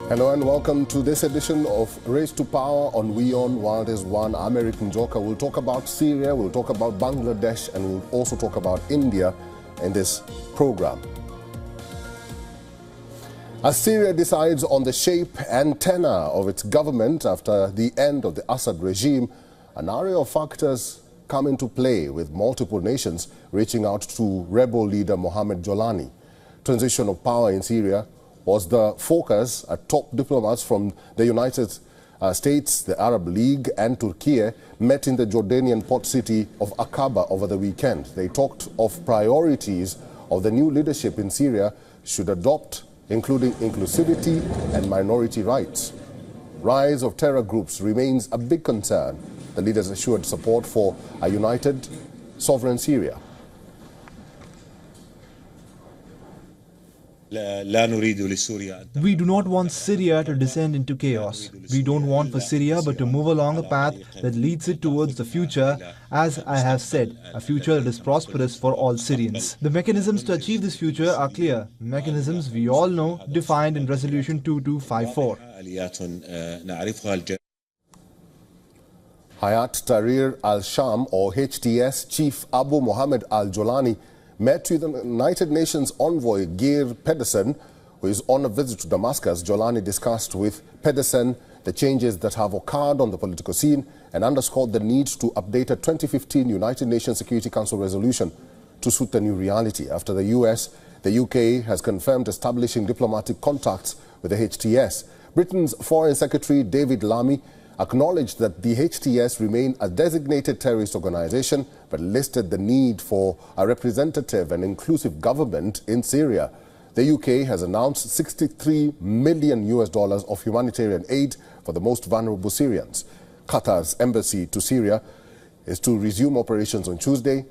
Hello and welcome to this edition of Race to Power on WION World is One. I'm Eric Njoka. We'll talk about Syria, we'll talk about Bangladesh, and we'll also talk about India in this program. As Syria decides on the shape and tenor of its government after the end of the Assad regime, an array of factors come into play, with multiple nations reaching out to rebel leader Mohammed Jolani. Transition of power in Syria was the focus at top diplomats from the United States, the Arab League and Turkey met in the Jordanian port city of Aqaba over the weekend. They talked of priorities of the new leadership in Syria should adopt, including inclusivity and minority rights. Rise of terror groups remains a big concern. The leaders assured support for a united, sovereign Syria. We do not want Syria to descend into chaos. We don't want for Syria but to move along a path that leads it towards the future, as I have said, a future that is prosperous for all Syrians. The mechanisms to achieve this future are clear. Mechanisms we all know, defined in Resolution 2254. Hayat Tahrir al-Sham, or HTS, Chief Abu Mohammed al-Jolani met with the United Nations envoy Geir Pedersen, who is on a visit to Damascus. Jolani discussed with Pedersen the changes that have occurred on the political scene and underscored the need to update a 2015 United Nations Security Council resolution to suit the new reality. After the US, the UK has confirmed establishing diplomatic contacts with the HTS. Britain's Foreign Secretary David Lammy acknowledged that the HTS remain a designated terrorist organization, but listed the need for a representative and inclusive government in Syria. The UK has announced $63 million of humanitarian aid for the most vulnerable Syrians. Qatar's embassy to Syria is to resume operations on Tuesday.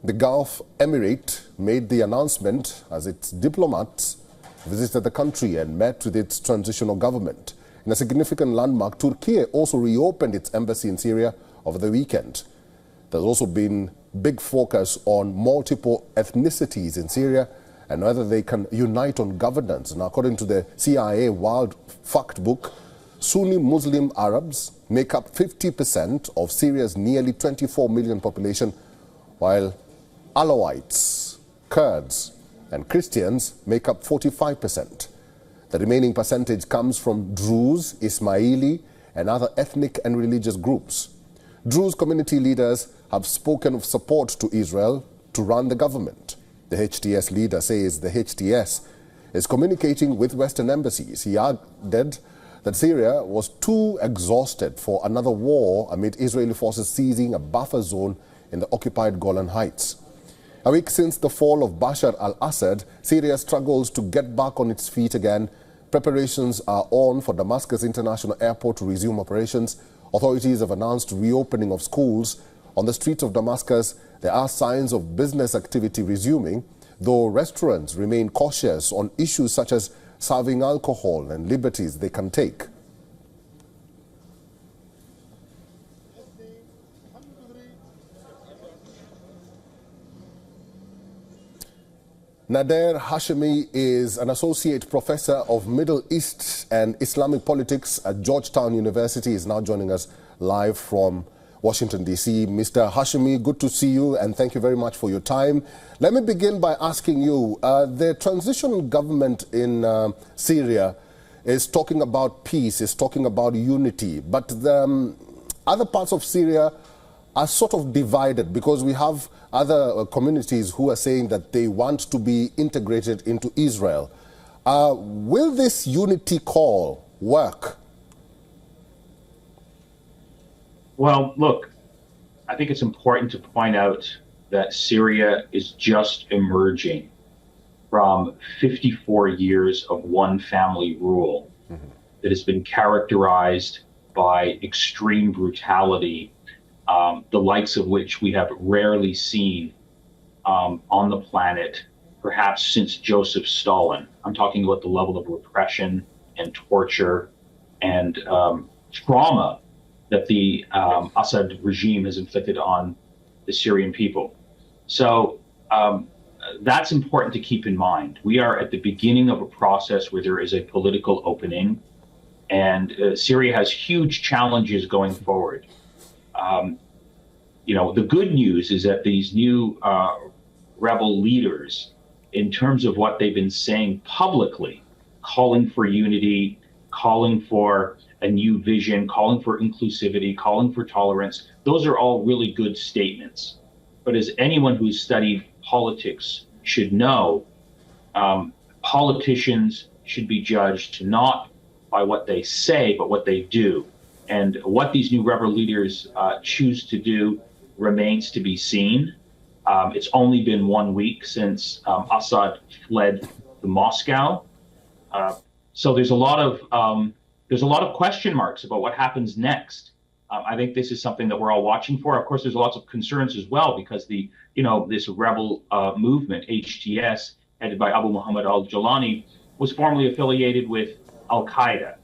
The Gulf Emirate made the announcement as its diplomats visited the country and met with its transitional government. In a significant landmark, Turkey also reopened its embassy in Syria over the weekend. There's also been big focus on multiple ethnicities in Syria and whether they can unite on governance. And according to the CIA World Factbook, Sunni Muslim Arabs make up 50% of Syria's nearly 24 million population, while Alawites, Kurds and Christians make up 45%. The remaining percentage comes from Druze, Ismaili and other ethnic and religious groups. Druze community leaders have spoken of support to Israel to run the government. The HTS leader says the HTS is communicating with Western embassies. He added that Syria was too exhausted for another war amid Israeli forces seizing a buffer zone in the occupied Golan Heights. A week since the fall of Bashar al-Assad, Syria struggles to get back on its feet again. Preparations are on for Damascus International Airport to resume operations. Authorities have announced reopening of schools. On the streets of Damascus, there are signs of business activity resuming, though restaurants remain cautious on issues such as serving alcohol and liberties they can take. Nader Hashemi is an associate professor of Middle East and Islamic politics at Georgetown University. He is now joining us live from Washington, D.C. Mr. Hashemi, good to see you and thank you very much for your time. Let me begin by asking you, the transitional government in Syria is talking about peace, is talking about unity, but the other parts of Syria are sort of divided because we have other communities who are saying that they want to be integrated into Israel. Will this unity call work? Well, look, I think it's important to point out that Syria is just emerging from 54 years of one family rule that has been characterized by extreme brutality, the likes of which we have rarely seen on the planet, perhaps since Joseph Stalin. I'm talking about the level of repression and torture and trauma that the Assad regime has inflicted on the Syrian people. So that's important to keep in mind. We are at the beginning of a process where there is a political opening, and Syria has huge challenges going forward. The good news is that these new rebel leaders, in terms of what they've been saying publicly, calling for unity, calling for a new vision, calling for inclusivity, calling for tolerance, those are all really good statements. But as anyone who's studied politics should know, politicians should be judged not by what they say, but what they do. And what these new rebel leaders choose to do remains to be seen. It's only been 1 week since Assad fled to Moscow. So there's a lot of question marks about what happens next. I think this is something that we're all watching for. Of course, there's lots of concerns as well, because this rebel movement, HTS, headed by Abu Muhammad al-Jawlani, was formerly affiliated with Al-Qaeda.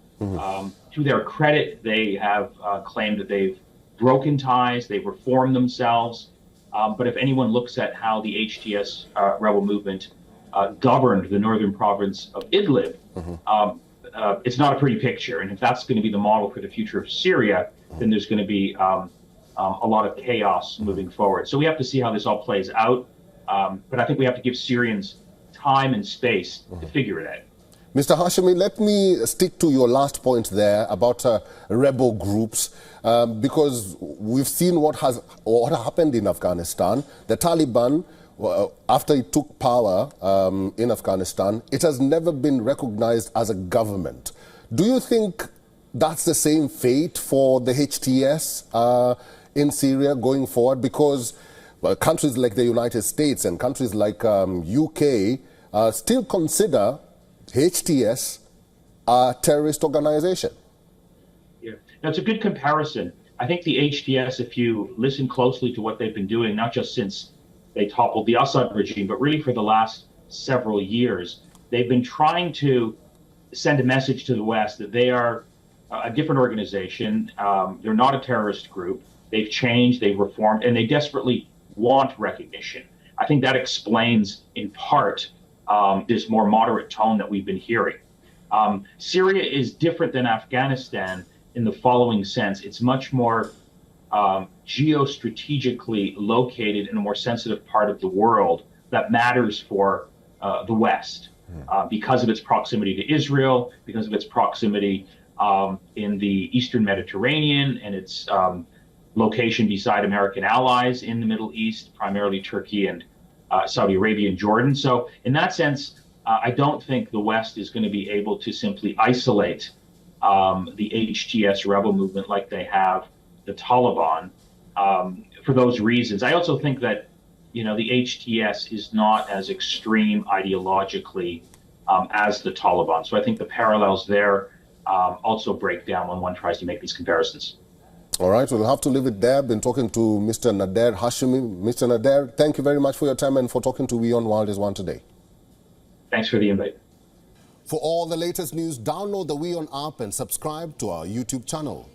To their credit, they have claimed that they've broken ties, they've reformed themselves. But if anyone looks at how the HTS rebel movement governed the northern province of Idlib, it's not a pretty picture. And if that's going to be the model for the future of Syria, then there's going to be a lot of chaos moving forward. So we have to see how this all plays out. But I think we have to give Syrians time and space to figure it out. Mr. Hashemi, let me stick to your last point there about rebel groups, because we've seen what happened in Afghanistan. The Taliban, after it took power in Afghanistan, it has never been recognized as a government. Do you think that's the same fate for the HTS in Syria going forward? Because countries like the United States and countries like UK still consider HTS a terrorist organization. Yeah, that's a good comparison. I think the HTS, if you listen closely to what they've been doing, not just since they toppled the Assad regime, but really for the last several years, they've been trying to send a message to the West that they are a different organization. They're not a terrorist group. They've changed, they've reformed, and they desperately want recognition. I think that explains, in part, this more moderate tone that we've been hearing. Syria is different than Afghanistan in the following sense. It's much more geostrategically located in a more sensitive part of the world that matters for the West because of its proximity to Israel, because of its proximity in the Eastern Mediterranean, and its location beside American allies in the Middle East, primarily Turkey and Saudi Arabia and Jordan. So in that sense, I don't think the West is going to be able to simply isolate the HTS rebel movement like they have the Taliban for those reasons. I also think that, the HTS is not as extreme ideologically as the Taliban. So I think the parallels there also break down when one tries to make these comparisons. All right, we'll have to leave it there. Been talking to Mr. Nader Hashemi. Mr. Nader, thank you very much for your time and for talking to WION World is One today. Thanks for the invite. For all the latest news, download the WION app and subscribe to our YouTube channel.